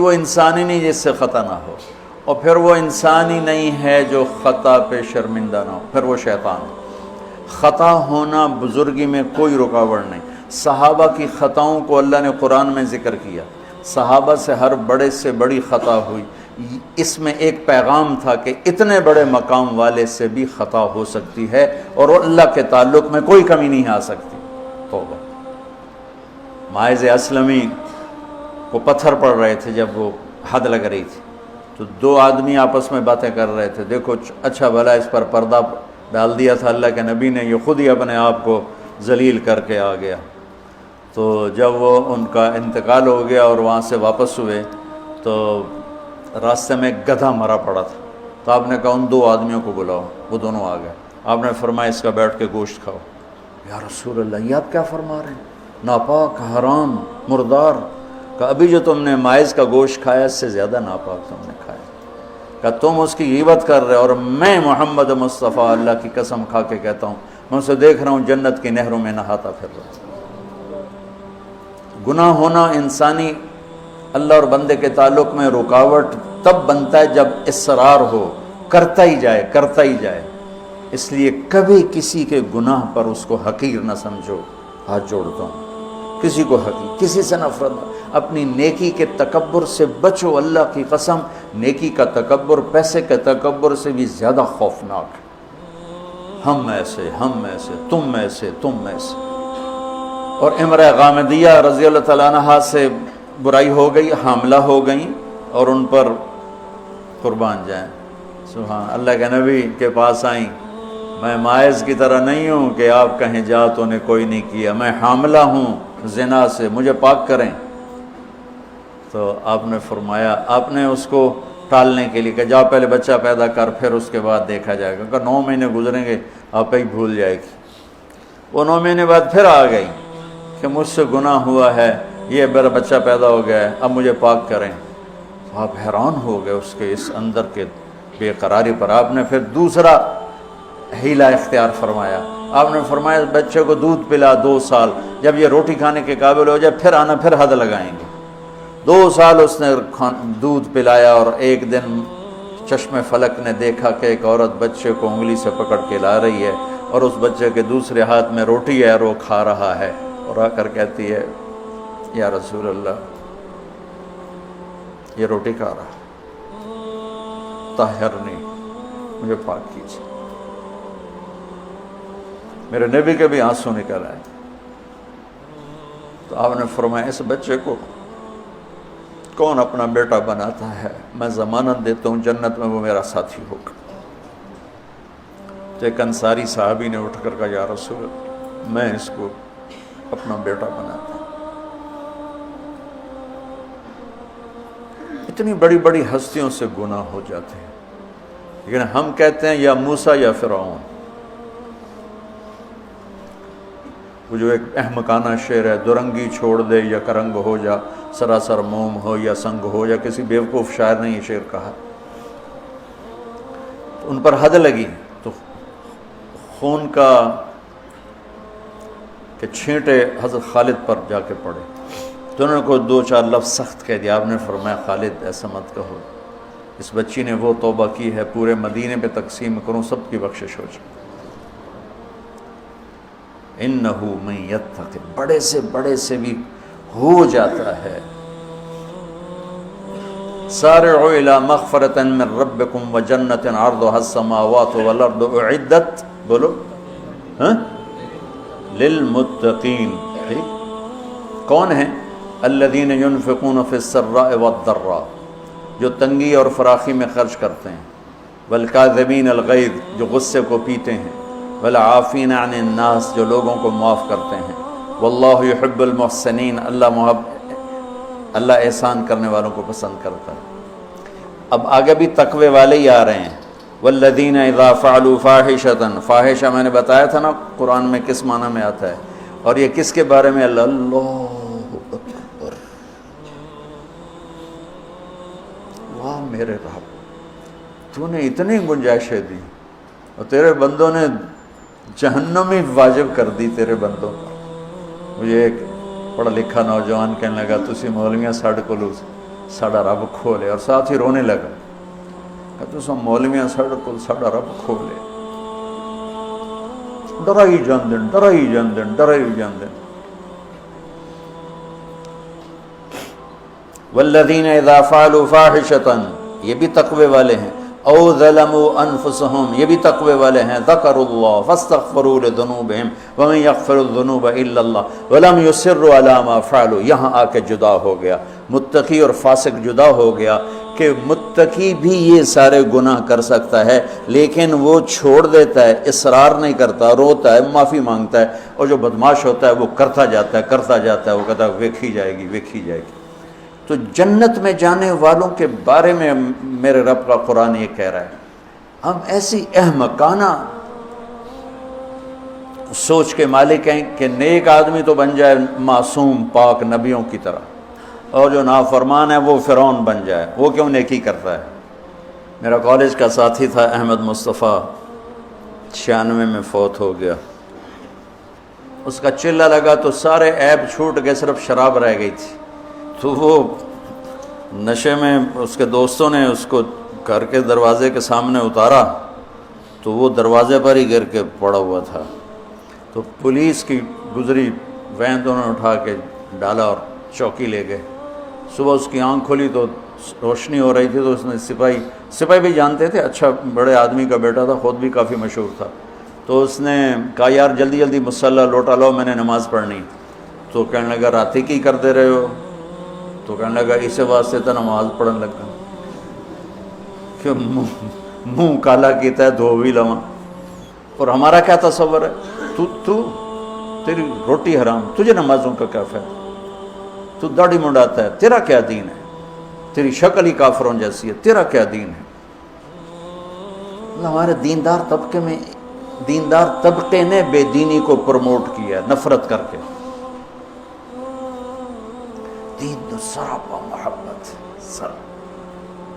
وہ انسان ہی نہیں جس سے خطا نہ ہو، اور پھر وہ انسان ہی نہیں ہے جو خطا پہ شرمندہ نہ ہو، پھر وہ شیطان ہے۔ خطا ہونا بزرگی میں کوئی رکاوٹ نہیں۔ صحابہ کی خطاؤں کو اللہ نے قرآن میں ذکر کیا، صحابہ سے ہر بڑے سے بڑی خطا ہوئی، اس میں ایک پیغام تھا کہ اتنے بڑے مقام والے سے بھی خطا ہو سکتی ہے اور اللہ کے تعلق میں کوئی کمی نہیں آ سکتی۔ توبہ۔ ماعز اسلمی کو پتھر پڑ رہے تھے جب وہ حد لگ رہی تھی، تو دو آدمی آپس میں باتیں کر رہے تھے، دیکھو اچھا بھلا اس پر پردہ ڈال دیا تھا اللہ کے نبی نے، یہ خود ہی اپنے آپ کو ذلیل کر کے آ گیا۔ تو جب وہ ان کا انتقال ہو گیا اور وہاں سے واپس ہوئے تو راستے میں ایک گدھا مرا پڑا تھا، تو آپ نے کہا ان دو آدمیوں کو بلاؤ، وہ دونوں آ گئے۔ آپ نے فرمایا اس کا بیٹھ کے گوشت کھاؤ۔ یا رسول اللہ، یہ آپ کیا فرما رہے ہیں؟ ناپاک، حرام، مردار۔ کہ ابھی جو تم نے ماعز کا گوشت کھایا اس سے زیادہ ناپاک تم نے کھایا۔ کہ تم اس کی غیبت کر رہے، اور میں محمد مصطفیٰ اللہ کی قسم کھا کے کہتا ہوں میں اسے دیکھ رہا ہوں جنت کی نہروں میں نہاتا پھر رہا ہوں۔ گناہ ہونا انسانی اللہ اور بندے کے تعلق میں رکاوٹ تب بنتا ہے جب اصرار ہو، کرتا ہی جائے کرتا ہی جائے۔ اس لیے کبھی کسی کے گناہ پر اس کو حقیر نہ سمجھو، ہاتھ جوڑتا ہوں، کسی کو حقیر، کسی سے نفرت نہ، اپنی نیکی کے تکبر سے بچو۔ اللہ کی قسم، نیکی کا تکبر پیسے کے تکبر سے بھی زیادہ خوفناک ہے۔ ہم ایسے، ہم ایسے، تم ایسے، تم ایسے۔ اور امرأہ غامدیہ رضی اللہ تعالیٰ عنہا سے برائی ہو گئی، حاملہ ہو گئیں، اور ان پر قربان جائیں، سبحان اللہ کے نبی کے پاس آئیں، میں ماعز کی طرح نہیں ہوں کہ آپ کہیں جا تو نے کوئی نہیں کیا، میں حاملہ ہوں زنا سے، مجھے پاک کریں۔ تو آپ نے فرمایا، آپ نے اس کو ٹالنے کے لیے کہ جا پہلے بچہ پیدا کر پھر اس کے بعد دیکھا جائے گا، کہ 9 مہینے گزریں گے آپ ہی بھول جائے گی۔ وہ 9 مہینے بعد پھر آ گئی کہ مجھ سے گناہ ہوا ہے، یہ میرا بچہ پیدا ہو گیا ہے، اب مجھے پاک کریں۔ آپ حیران ہو گئے اس کے اس اندر کے بے قراری پر۔ آپ نے پھر دوسرا ہیلا اختیار فرمایا، آپ نے فرمایا بچے کو دودھ پلا 2 سال، جب یہ روٹی کھانے کے قابل ہو جائے پھر آنا، پھر حد لگائیں گے۔ 2 سال اس نے دودھ پلایا، اور ایک دن چشم فلک نے دیکھا کہ ایک عورت بچے کو انگلی سے پکڑ کے لا رہی ہے، اور اس بچے کے دوسرے ہاتھ میں روٹی ہے اور وہ کھا رہا ہے، اور آ کر کہتی ہے یا رسول اللہ یہ روٹی کھا رہا، طہرنی، مجھے پاک کیجیے۔ میرے نبی کے بھی آنسو نکل آئے۔ تو آپ نے فرمایا اس بچے کو کون اپنا بیٹا بناتا ہے، میں ضمانت دیتا ہوں جنت میں وہ میرا ساتھی ہوگا۔ تو ایک انصاری صحابی نے اٹھ کر کہا یا رسول اللہ میں اس کو اپنا بیٹا بناتا ہوں۔ اتنی بڑی بڑی ہستیوں سے گناہ ہو جاتے ہیں، لیکن ہم کہتے ہیں یا موسیٰ یا فرعون۔ وہ جو ایک احمقانہ شعر ہے، دورنگی چھوڑ دے یا کرنگ ہو جا، سراسر موم ہو یا سنگ ہو جا، کسی بیوقوف شاعر نے یہ شعر کہا۔ تو ان پر حد لگی تو خون کا کہ چھینٹے حضرت خالد پر جا کے پڑے، تو انہوں نے کو 2-4 لفظ سخت کہہ دیا۔ آپ نے فرمایا خالد ایسا مت کہو، اس بچی نے وہ توبہ کی ہے پورے مدینے پہ تقسیم کروں سب کی بخشش ہو جائے۔ انہو من یتق، بڑے سے بڑے سے بھی ہو جاتا ہے۔ سارعوا الی مغفرۃ من ربکم وجنۃ عرضها السماوات والارض اعدت، بولو للمتقین۔ ٹھیک، کون ہیں؟ الذین ينفقون فی السراء والضراء، جو تنگی اور فراخی میں خرچ کرتے ہیں، والکاظمین الغیظ، جو غصے کو پیتے ہیں، والعافین عن الناس، جو لوگوں کو معاف کرتے ہیں، واللہ یحب المحسنین، اللہ احسان کرنے والوں کو پسند کرتا ہے۔ اب آگے بھی تقوی والے ہی آ رہے ہیں۔ والذین اذا فعلوا فاحشۃ، فاحشہ میں نے بتایا تھا نا قرآن میں کس معنی میں آتا ہے، اور یہ کس کے بارے میں؟ اللہ اکبر، واہ میرے رب، تو نے اتنی گنجائشیں دی اور تیرے بندوں نے جہنم ہی واجب کر دی تیرے بندوں پر۔ مجھے ایک پڑھا لکھا نوجوان کہنے لگا تسی مولویاں ساڈے کولوں ساڑا رب کھولے، اور ساتھ ہی رونے لگا کہ تو سب مولویاں ساڑا رب کھولے، ڈرائی جاندن ڈرائی جاندن ڈرائی جاندن۔ والذین اذا فعلوا فاحشۃ، یہ بھی تقوی والے ہیں، او ظلموا انفسهم، یہ بھی تقوی والے ہیں، ذکروا اللہ فاستغفروا لذنوبہم ومن یغفر الذنوب الا اللہ ولم یصروا علی ما فعلوا۔ یہاں آ کے جدا ہو گیا، متقی اور فاسق جدا ہو گیا کہ متقی بھی یہ سارے گناہ کر سکتا ہے لیکن وہ چھوڑ دیتا ہے، اصرار نہیں کرتا، روتا ہے، معافی مانگتا ہے، اور جو بدماش ہوتا ہے وہ کرتا جاتا ہے، وہ کہتا ہے ویکھی جائے گی ویکھی جائے گی۔ تو جنت میں جانے والوں کے بارے میں میرے رب کا قرآن یہ کہہ رہا ہے، ہم ایسی احمقانہ سوچ کے مالک ہیں کہ نیک آدمی تو بن جائے معصوم پاک نبیوں کی طرح، اور جو نافرمان ہے وہ فرعون بن جائے، وہ کیوں نیکی کرتا ہے۔ میرا کالج کا ساتھی تھا احمد مصطفیٰ، 96 میں فوت ہو گیا۔ اس کا چلہ لگا تو سارے عیب چھوٹ گئے، صرف شراب رہ گئی تھی، تو وہ نشے میں اس کے دوستوں نے اس کو گھر کے دروازے کے سامنے اتارا تو وہ دروازے پر ہی گر کے پڑا ہوا تھا۔ تو پولیس کی گزری وین تو انہوں نے اٹھا کے ڈالا اور چوکی لے گئے۔ صبح اس کی آنکھ کھلی تو روشنی ہو رہی تھی، تو اس نے سپاہی بھی جانتے تھے، اچھا بڑے آدمی کا بیٹا تھا، خود بھی کافی مشہور تھا، تو اس نے کہا یار جلدی جلدی مصلی لوٹا لاؤ، میں نے نماز پڑھنی۔ تو کہنے لگا راتی کی کر دے رہے ہو؟ تو کہنے لگا اسے واسطے تو نماز پڑھن لگا کہ منہ کالا کیتا ہے دھو بھی لواں۔ اور ہمارا کیا تصور ہے، تیری روٹی حرام، تجھے نمازوں کا کیا فائدہ، تو داڑھی منڈاتا ہے، تیرا کیا دین ہے، تیری شکل ہی کافروں جیسی ہے، تیرا کیا دین ہے۔ ہمارے دیندار طبقے نے بے دینی کو پروموٹ کیا نفرت کر کے۔ دین تو سراپا محبت سر